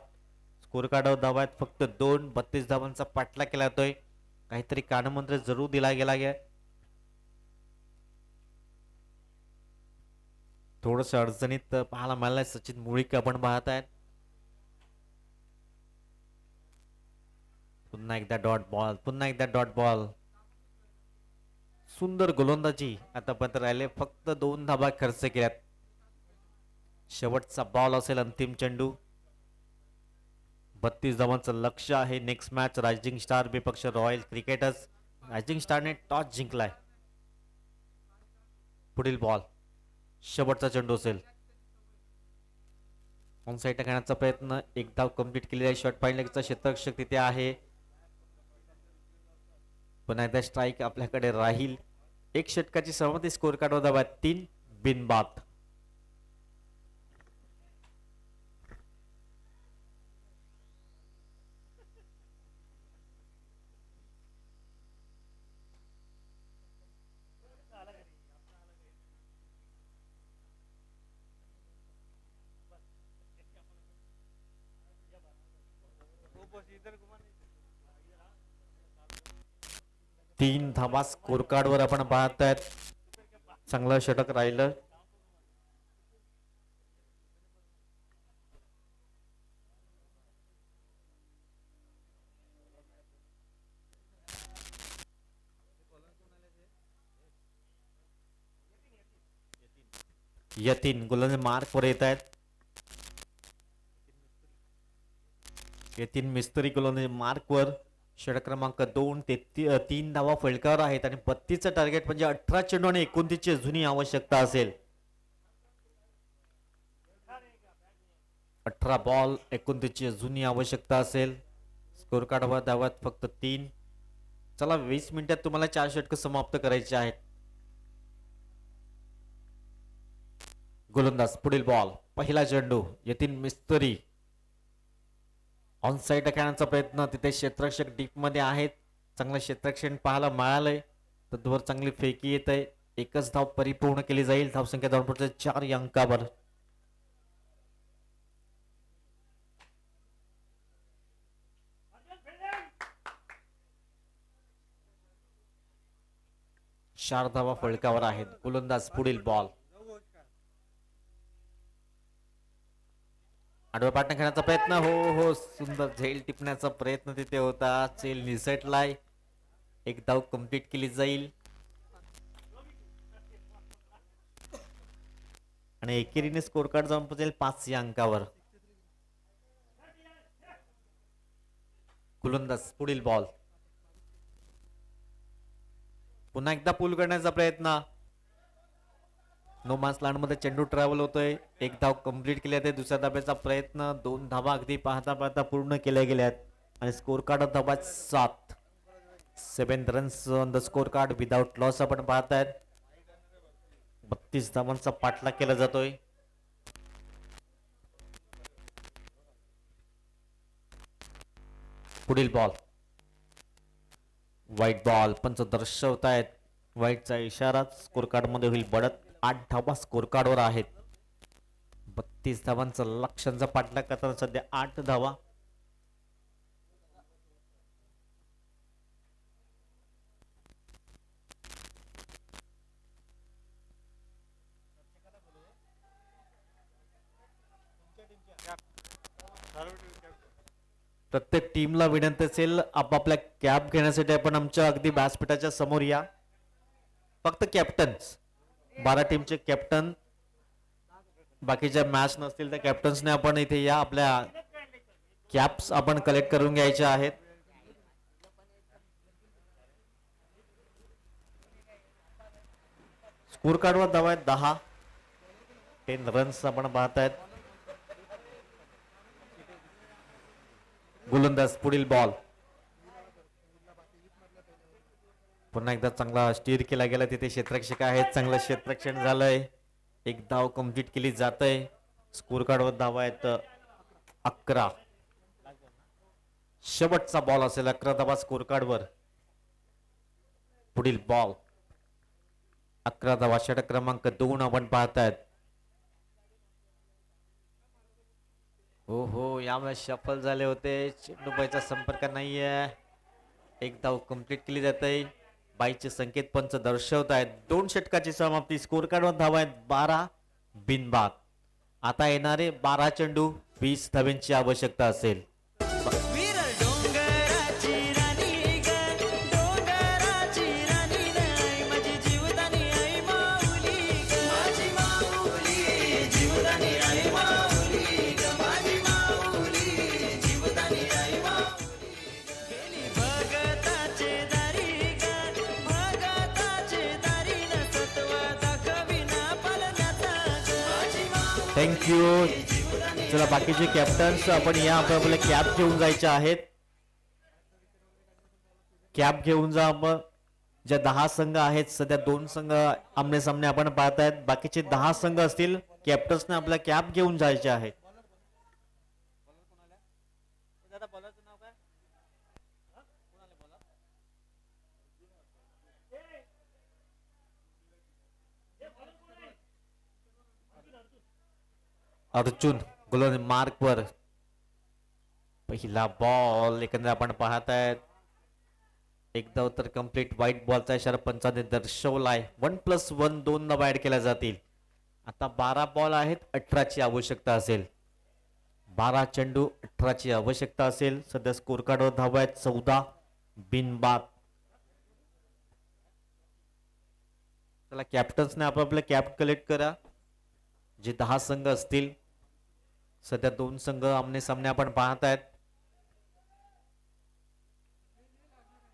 स्कोर कार्डवर धावा आहेत फक्त 2. 32 धावांचा पाठलाग केला जातोय. काहीतरी कानमंत्र जरूर दिला गेला आहे. थोडस अडचणीत पाहायला मिळालंय. सचिन मुळीक आपण पाहत आहेत. पुन्हा एकदा डॉट बॉल. पुन्हा एकदा डॉट बॉल. सुंदर गोलंदाजी आतापर्यंत राहिले. फक्त 2 धावा खर्च केल्यात. शेवटचा बॉल असेल. अंतिम चेंडू. 32 धावांचं लक्ष आहे. नेक्स्ट मॅच रायझिंग स्टार विपक्ष रॉयल क्रिकेटर्स. रायझिंग स्टारने टॉस जिंकलाय. पुढील बॉल. शेवटचा चेंडू असेल. ऑन साईड घेण्याचा प्रयत्न. 1 धाव कंप्लीट केलेला आहे. शॉट पाहिल्याचा क्षेत्ररक्षक तिथे आहे. पुन्हा एकदा स्ट्राईक आपल्याकडे राहील. 1 षटकाची समाप्ती. स्कोर कार्डवर धावा 3. बिनबाद. तीन धावा स्कोर कार्डवर आपण पाहतायत. चांगलं षटक राहिलं. यतीन गोलंदाज मार्कवर येत आहेत. यतीन मिस्त्री गोलंदाज मार्कवर. षटक क्रमांक 2 ते 3 धावा फलकावर आहेत आणि 32चं टार्गेट म्हणजे 18 चेंडू आणि 29ची जुनी आवश्यकता असेल. 18 बॉल 29ची जुनी आवश्यकता असेल. स्कोर कार्डवर धावात फक्त 3. चला 20 मिनिटात तुम्हाला 4 षटक समाप्त करायचे आहेत. गोलंदाज. पुढील बॉल. पहिला चेंडू. यतीन मिस्त्री ऑन साईड खेळण्याचा प्रयत्न. तिथे क्षेत्ररक्षक डीप मध्ये आहेत. चांगलं क्षेत्ररक्षण पाहायला मिळालंय. तत्वर चांगली फेकी येत आहे. 1च धाव परिपूर्ण केली जाईल. धावसंख्या धावपट्टीच्या 4 अंकावर. 4 धावा फलकावर आहेत. गोलंदाज पुढील बॉल. आडव्या पाटणा खेळण्याचा प्रयत्न. हो सुंदर झेल टिपण्याचा प्रयत्न तिथे होता. झेल निसटलाय. एक धाव कंप्लीट केली जाईल आणि एकेरीने स्कोर कार्ड जाऊन पोहोचेल 5 या अंकावर. गोलंदाज पुढील बॉल. पुन्हा एकदा पूल करण्याचा प्रयत्न. नो मास लँड मध्ये चेंडू ट्रॅव्हल होतोय. एक धाव कंप्लीट केली आहे. दुसऱ्या धाब्याचा प्रयत्न. 2 धावा अगदी पाहता पाहता पूर्ण केल्या गेल्यात आणि स्कोर कार्ड धावा 7. 7 runs on the score card without loss आपण पाहतायत. 32 धावांचा पाठलाग केला जातोय. पुढील बॉल. White ball. पंच दर्शवतायत व्हाईटचा इशारा. स्कोर कार्ड मध्ये होईल बढत. 8 धावा स्कोर कार्डवर आहेत. 32 धावांचा लक्ष्यांचा पाठलाग करताना सध्या 8 धावा. प्रत्येक टीमला विनंती असेल आपापल्या कॅप घेण्यासाठी आपण आमच्या अगदी व्यासपीठाच्या समोर या. फक्त कॅप्टन्स 12 टीमचे कॅप्टन. बाकीच्या मॅच नसतील तर कॅप्टन्सने आपण इथे या. आपल्या कॅप्स आपण कलेक्ट करून घ्यायच्या आहेत. स्कोर कार्डवर धावा आहेत 10. 10 रन्स आपण पाहतायत. गोलंदाज पुढील बॉल. पुन्हा एकदा चांगला स्टीर केला गेला. तिथे क्षेत्ररक्षक आहेत. चांगलं क्षेत्ररक्षण झालंय. एक धाव कंप्लीट केली जातंय. स्कोर कार्डवर धावा आहेत 11. शेवटचा बॉल असेल. 11 धावा स्कोर कार्डवर. पुढील बॉल. 11 धावा. षटक क्रमांक 2 आपण पाहतायत. हो यामुळे शफल झाले होते. चेंडूबाईचा संपर्क नाहीये. एक धाव कंप्लीट केली जाते. बाईचे संकेत पंच दर्शवत आहेत. 2 षटकाची समाप्ती. स्कोर कार्डवर धावा आहेत 12 बिनबाद. आता येणारे 12 चेंडू 20 धाव्यांची आवश्यकता असेल. थँक्यू. चला बाकीचे कॅप्टन्स आपण या. आपल्याला कॅप घेऊन जायचे आहेत. कॅप घेऊन जा. मग ज्या 10 संघ आहेत सध्या 2 संघ आमने सामने आपण पाहतायत. बाकीचे 10 संघ असतील कॅप्टन्सने आपल्या कॅप घेऊन जायचे आहेत. अर्जुन गोलंदाज मार्क वर. पहिला बॉल एकंदर आपण पाहतायत. एक धाव तर कंप्लीट. व्हाईट बॉलचा इशारा पंचाने दर्शवलाय. 1+1 2 धावा ऍड केल्या जातील. आता 12 बॉल आहेत. 18 ची आवश्यकता असेल. 12 चेंडू 18 ची आवश्यकता असेल. सध्या स्कोर कार्डवर धावा आहेत 14 बिनबाद. चला कॅप्टन्सने आपापल्या कॅप कलेक्ट करा. जे 10 संघ असतील. सध्या 2 संघ आमने सामने आपण पाहतायत.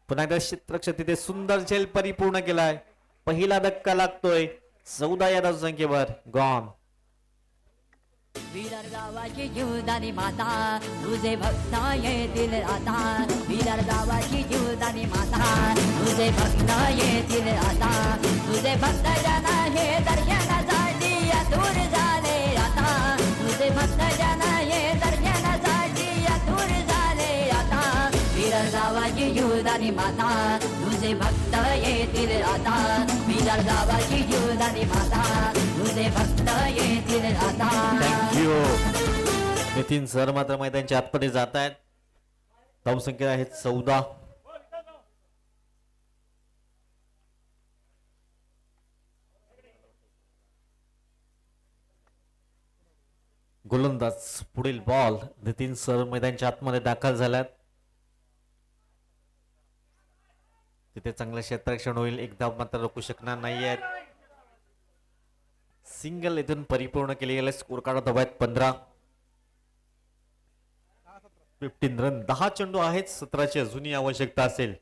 पुन्हा एकदा क्षेत्ररक्षक तिथे सुंदर झेल परिपूर्ण केलाय. पहिला धक्का लागतोय 14 या धावसंख्येवर. गॉन. विरार गावाची जीवदानी माता तुझे भक्त येतील आता. विरार गावाची जीवदानी माता तुझे भक्त येतील आता. तुझे भक्त जन हे दर्शनासाठी दूर झाले आता. तुझे भक्त जन हे दर्शनासाठी दूर झाले आता. विरार गावाची जीवदानी माता तुझे भक्त येतील आता. विरार गावाची जीवदानी माता तुझे भक्त येतील आता. थँक्यू. नितीन सर मात्र मैदानाच्या आतमध्ये जात आहेत. धावसंख्या आहेत 14. गोलंदाज पुढील बॉल नितीन सर मैदानाच्या आतमध्ये दाखल झाल्यात. तिथे चांगलं क्षेत्ररक्षण होईल. एकदा मात्र रोखू शकणार नाही आहेत. सिंगल इथून परिपूर्ण केले गेले. Score card दबायत 15 run. 10 चेंडू आहेत. 17ची अजूनही आवश्यकता असेल.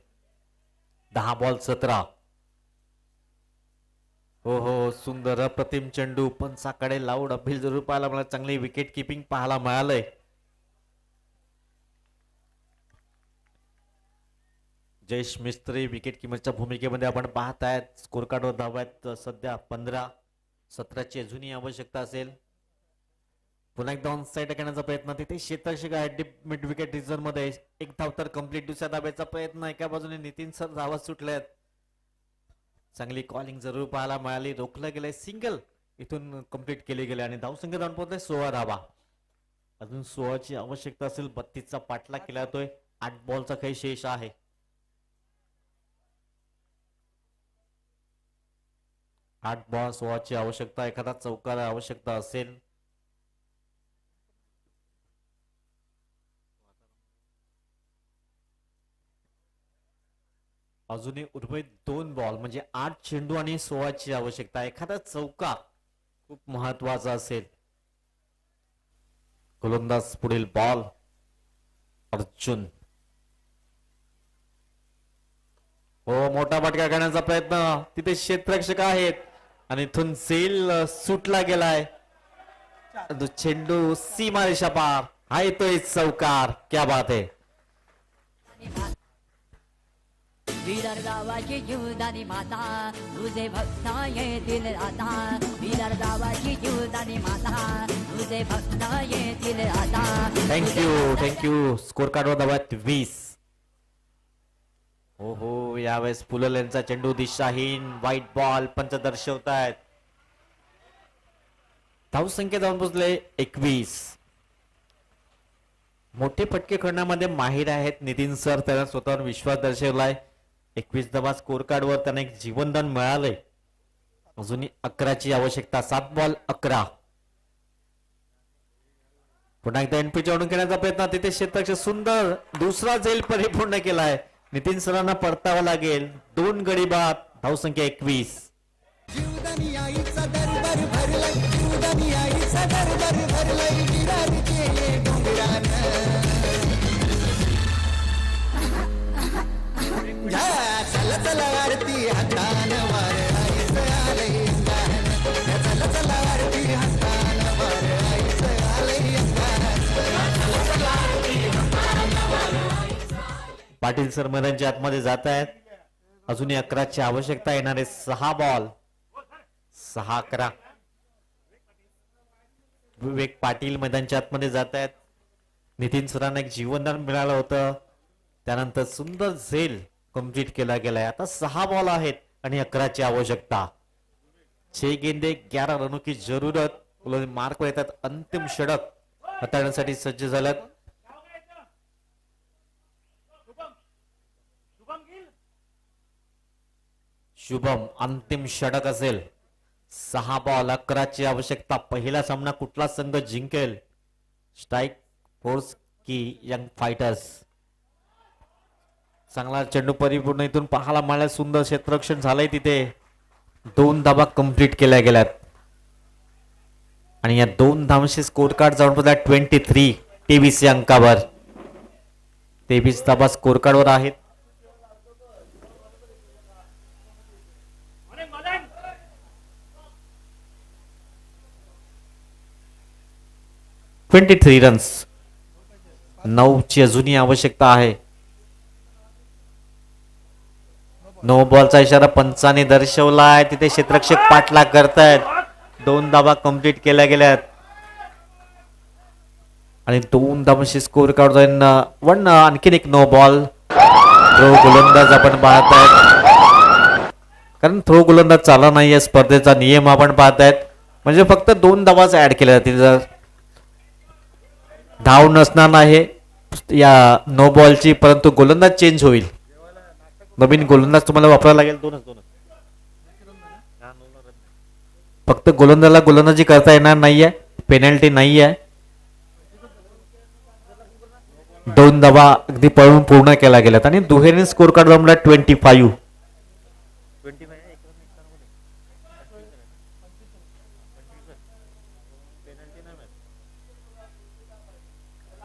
10 बॉल 17. हो हो, सुंदर अप्रतिम चेंडू. पंचाकडे लाऊड अपील जरूर पाहायला मला चांगली विकेट किपिंग पाहायला मिळालंय. जयेश मिस्त्री विकेट किपरच्या भूमिकेमध्ये आपण पाहत आहेत. स्कोर कार्डवर धाव आहेत सध्या 15. 17ची अजूनही आवश्यकता असेल. पुन्हा एकदा ऑन साईड करण्याचा प्रयत्न. तिथे क्षेत्ररक्षक आहे मिड विकेट रिझर्व मध्ये. एक धाव तर कंप्लीट. दुसऱ्या धाब्याचा प्रयत्न. एका बाजूने नितीन सर धावा सुटल्यात. चांगली कॉलिंग जरूर पाहायला मिळाली. रोखलं गेलंय. सिंगल इथून कंप्लीट केले गेले आणि धावसंख्या जाऊन पोहोचले 16 धावा. अजून 16ची आवश्यकता असेल. 32चा पाठलाग केला जातोय. 8 बॉलचा काही शेष आहे. 8 बॉल 16ची आवश्यकता. एखादा चौकार आवश्यकता असेल. अजूनही उर्वरित 2 बॉल म्हणजे 8 चेंडू आणि 16ची आवश्यकता. एखादा चौका खूप महत्वाचा असेल. गोलंदाज पुढील बॉल अर्जुन. हो, मोठा फटका करण्याचा प्रयत्न. तिथे क्षेत्ररक्षक आहेत आणि इथून झेल सुटला गेलाय. चेंडू सीमारेषा पार. हा येतोय चौकार. क्या बात आहे. विदर गावाची जीवदानी माता तुझे भक्त येतील आता. विदर गावाची जीवदानी माता तुझे भक्त येतील आता. थँक्यू. स्कोर कार्डवर धावत 20. हो हो, यावेळेस पुलल यांचा चेंडू दिशाहीन. White ball. पंच दर्शवतायत. धावसंख्या जाऊन पोहोचले 21. मोठे फटके खेळण्यामध्ये माहीर आहेत नितीन सर. त्यांना स्वतःवर विश्वास दर्शवलाय. 21 धावा स्कोर कार्डवर त्यांना एक जीवनदान मिळालंय. अजूनही 11ची आवश्यकता. 7 बॉल 11. पुन्हा एकदा एनपी ओढून घेण्याचा प्रयत्न. तिथे क्षेत्ररक्षक सुंदर. दुसरा झेल परिपूर्ण केलाय. नितीन सरांना परतावा लागेल. 2 गडी बाद. धावसंख्या 21. जीवदानी आईचा दरबार भरलाय. जीवदानी आईचा दरबार भरलाय. विरार केले डोंगरानं. चला चला आरती हातान वार आईचं आलंय अंगान. चला चला आरती हातान वार आईचं आलंय अंगान. पाटील सर मैदानाच्या आतमध्ये जात आहेत. अजूनही 11ची आवश्यकता. येणारे 6 बॉल 6-11. विवेक पाटील मैदानाच्या आतमध्ये जात आहेत. नितीन सरांना एक जीवनदान मिळालं होतं. त्यानंतर सुंदर झेल कंप्लीट केला गेलाय. आता 6 बॉल आहेत आणि 11ची आवश्यकता. 6 गेंदे 11 रनों की जरूरत. मार्क येतात. अंतिम षटक हाताळण्यासाठी सज्ज झाल्यात. शुभम अंतिम षटक असेल. 6 बॉल 11ची आवश्यकता. पहिला सामना कुठला संघ जिंकेल? स्ट्राईक फोर्स की यंग फायटर्स? चांगला चेंडू परिपूर्ण इथून पाहायला मिळाला. सुंदर क्षेत्ररक्षण झालंय. तिथे 2 धावा कंप्लीट केल्या गेल्यात आणि या 2 धावांशी स्कोर कार्ड जाऊन पोहोचला 23. 23 या अंकावर. 23 धावा स्कोर कार्डवर आहेत. रन्स. 9ची अजूनही आवश्यकता आहे. 9 बॉलचा इशारा पंचाने दर्शवलाय. तिथे क्षेत्ररक्षक पाठलाग करतायत. 2 धावा कंप्लीट केल्या गेल्यात आणि 2 धावांशी स्कोर कार्ड जाईन 1. आणखीन एक 9 बॉल. थ्रो गोलंदाज आपण पाहत आहेत. कारण थ्रो गोलंदाज चालला नाहीये. स्पर्धेचा नियम आपण पाहत आहेत. म्हणजे फक्त 2 धावाच ऍड केल्या जातील. जर धाव नसणार नाही या 9 बॉलची, परंतु गोलंदाज चेंज होईल. नवीन गोलंदाज तुम्हाला वापरायला लागेल. 2 फक्त गोलंदाजला गोलंदाजी करता येणार नाहीये. पेनल्टी नाहीये. 2 धावा अगदी पळून पूर्ण केल्या गेल्यात आणि दुहेरीने स्कोर कार्ड जमला 25.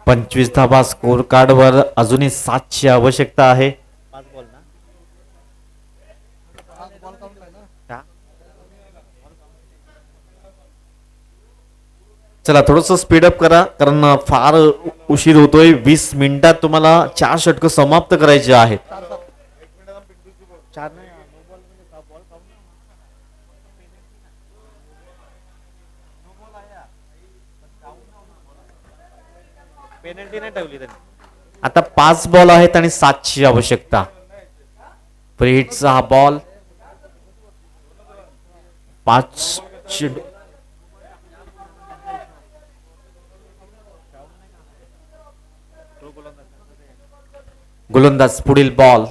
25 धावा स्कोर कार्ड वर अजूनही 7ची आवश्यकता आहे. चला थोडस स्पीडअप करा कारण फार उशीर होतोय. 20 मिनिटात तुम्हाला 4 षटकं समाप्त करायचे आहेत. पेनल्टी नाही ठेवली त्यांनी. आता 5 बॉल आहेत आणि 7ची आवश्यकता. फ्री हिटचा हा बॉल 5 गोलंदाज पुढील बॉल.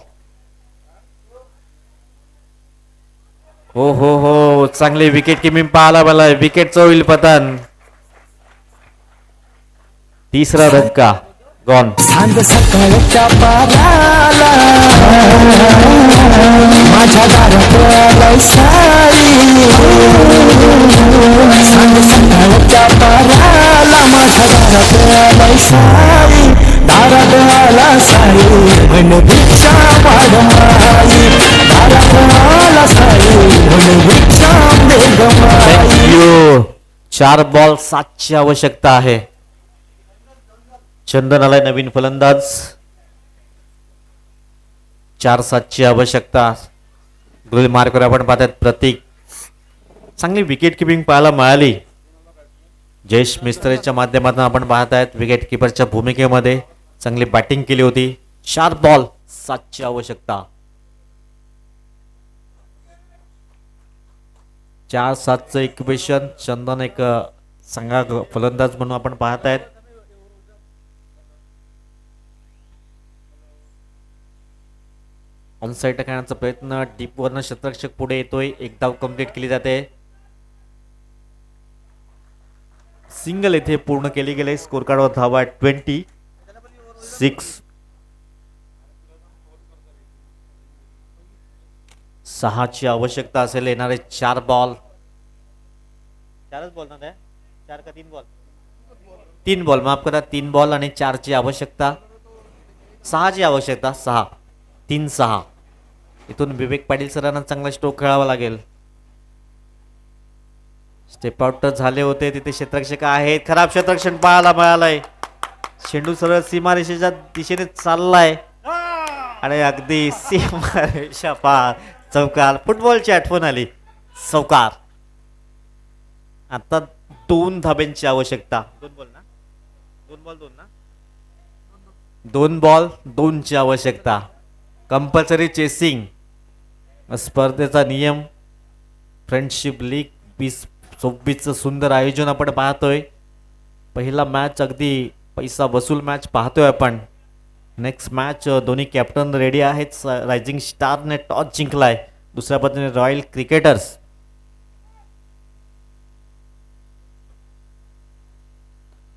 हो हो हो चांगली विकेट किमिंग पाहायला मला. विकेटचं होईल पतन. तिसरा धक्का गॉन. सांग सकाळच्या पाराला माझ्या दारात आलाय साई. सांग सकाळच्या पाराला माझ्या दारात आलाय साई. दारात आला साई म्हण भिक्षा वाढ माई. दारात आला साई म्हण भिक्षा देग माई. 4 बॉल 7ची आवश्यकता आहे. चंदन आलाय नवीन फलंदाज. 4-7ची आवश्यकता. गोल मार्कवर आपण पाहतात प्रतीक. चांगली विकेट किपिंग पाहायला मिळाली. जयेश मिस्त्रीच्या माध्यमातून आपण पाहत आहेत विकेट किपरच्या भूमिकेमध्ये चांगली बॅटिंग केली होती. 4 बॉल 7ची आवश्यकता. 4-7चं इक्वेशन. चंदन एक चांगला फलंदाज म्हणून आपण पाहत आहेत. ऑनसाइड टाकण्याचा प्रयत्न. डीप वरनं क्षेत्ररक्षक पुढे येतोय. एक धाव कंप्लीट केली जाते. सिंगल येथे पूर्ण केली गेली. स्कोर कार्डवर धावा 26. 6ची आवश्यकता असेल. येणारे 4 बॉल. 4च बॉल ना त्या. 4 का 3 बॉल. 3 बॉल माफ करा. 3 बॉल आणि 4ची आवश्यकता. 6ची आवश्यकता. 6 3-6. इथून विवेक पाटील सरांना चांगला स्ट्रोक खेळावा लागेल. स्टेप आउट झाले होते. तिथे क्षेत्ररक्षक आहेत. खराब क्षेत्ररक्षण पाहायला मिळालंय. चेंडू सरळ सीमारेषेच्या दिशेने चाललाय आणि अगदी सीमारेषा पार चौकार. फुटबॉलची आठवण आली. चौकार. आता 2 धाब्यांची आवश्यकता. 2 बॉल ना. 2 बॉल 2 ना. 2 बॉल 2ची आवश्यकता. कंपल्सरी चेसिंग स्पर्धेचा नियम. फ्रेंडशिप लीग 2024चं सुंदर आयोजन आपण पाहतोय. पहिला मॅच अगदी पैसा वसूल मॅच पाहतोय आपण. नेक्स्ट मॅच दोन्ही कॅप्टन रेडी आहेत. रायझिंग स्टारने टॉस जिंकलाय. दुसऱ्या पद्धतीने रॉयल क्रिकेटर्स.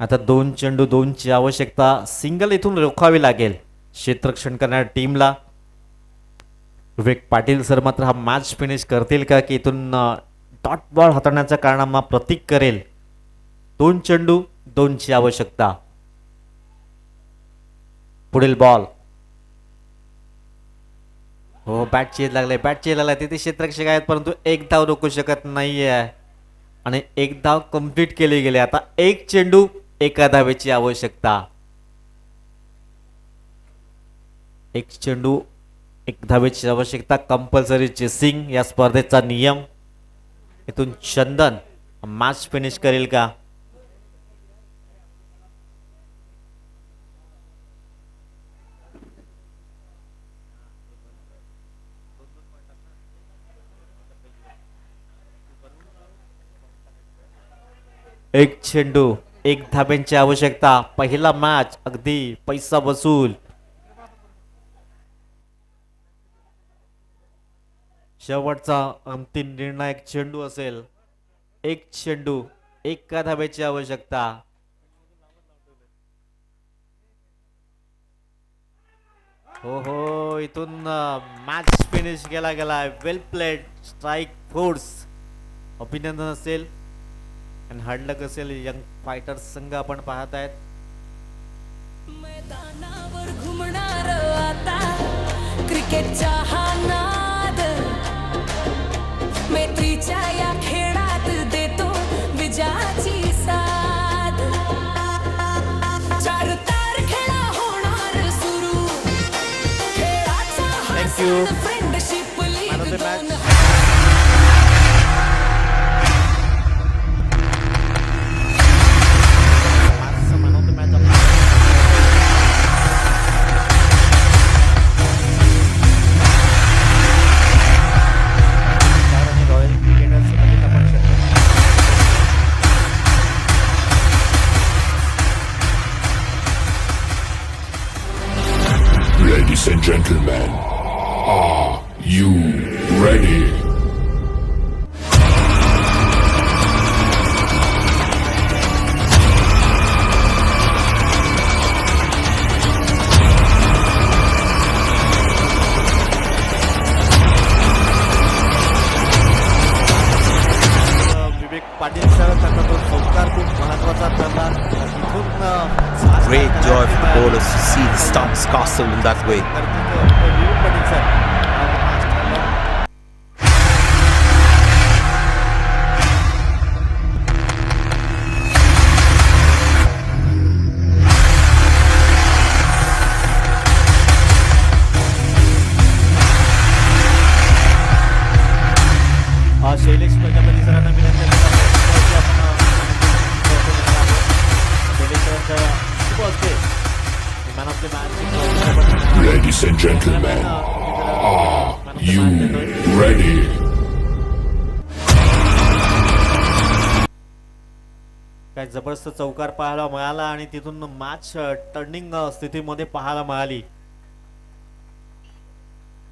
आता 2 चेंडू 2ची आवश्यकता. सिंगल इथून रोखावी लागेल क्षेत्ररक्षण करणाऱ्या टीमला. विवेक पाटील सर मात्र हा मॅच फिनिश करतील का की इथून डॉट बॉल हाताळण्याचा कारनामा प्रतीक करेल. 2 चेंडू 2ची आवश्यकता. पुढील बॉल. हो बॅट चेज लागलाय. बॅट चेज लागलाय. तिथे क्षेत्ररक्षक आहेत परंतु 1 धाव रोखू शकत नाहीये आणि 1 धाव कंप्लीट केली गेली. आता 1 चेंडू 1 धावेची आवश्यकता. 1 चेंडू 1 धावेची आवश्यकता. कंपल्सरी चेसिंग या स्पर्धेचा नियम. इथून चंदन मॅच फिनिश करेल का. एक चेंडू 1 धाब्यांची आवश्यकता. पहिला मॅच अगदी पैसा वसूल. शेवटचा अंतिम निर्णायक चेंडू असेल. 1 चेंडू 1 धाब्याची आवश्यकता. हो इथून मॅच फिनिश केला गेलाय. वेल प्लेड, स्ट्राईक फोर्स. अभिनंदन असेल आणि हार्ड लक असेल. यंग फायटर संघ आपण पाहत आहेत. मैदानावर घुमणार आता क्रिकेटचा हा नाद, मैत्रीच्या या खेळात देतो विजयाची साथ. 4 तारखेला होणार सुरू खेळाचा हा Thank you. सण, friendship Man of league the match. 2. मॅचचं man of the match आपण स्टार आणि रॉयल क्रिकेटर्स लगेच आपण शकतो. Ladies and gentlemen, are you ready? Vivek Patil sir त्यांचा तो चौकार खूप महत्वाचा ठरला. तिथून Great joy for the bowlers to see the stumps castle in that way. Vivek Patil sir Shailesh Prajapati सरांना विनंती शैलेश सरांच्या शुभ असते man of the match. Ladies and gentlemen, are you ready? काय जबरदस्त चौकार पाहायला मिळाला आणि तिथून मॅच टर्निंग स्थितीमध्ये पाहायला मिळाली.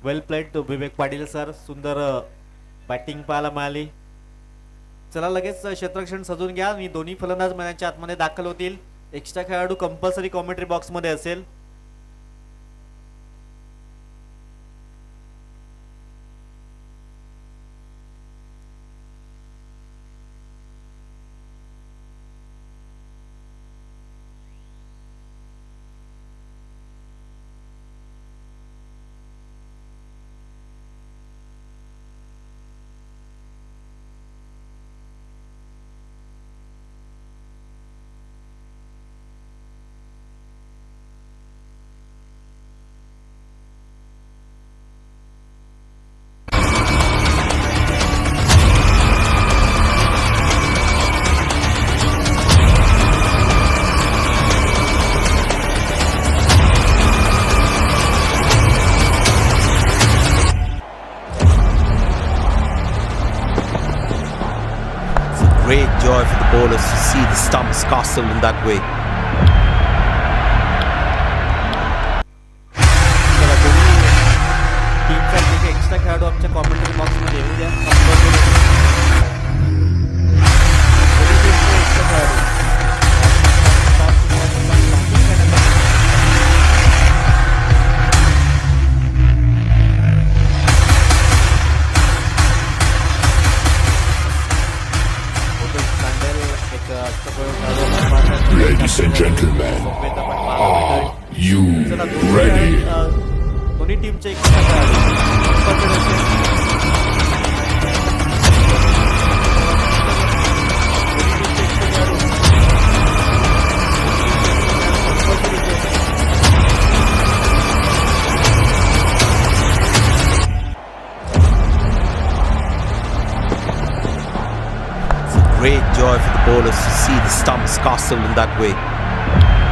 वेल प्लेड विवेक पाटील सर. सुंदर बॅटिंग पाहायला मिळाली. चला लगेच क्षेत्ररक्षण सजून घ्या आणि दोन्ही फलंदाज मैदानाच्या आतमध्ये दाखल होतील. एक्स्ट्रा खेळाडू कंपल्सरी कॉमेंट्री बॉक्स मध्ये असेल. Great joy for the bowlers to see the stumps castle in that way. चला दोन्ही टीमचा एक्स्ट्रा खेळाडू आमच्या कॉमेंट्री बॉक्स मध्ये येऊ द्या. दोन्ही टीमचे एक्स्ट्रा खेळाडू Ladies and gentlemen, are you ready? दोन्ही टीमचे extra Great joy for the bowlers to see the stumps castle in that way.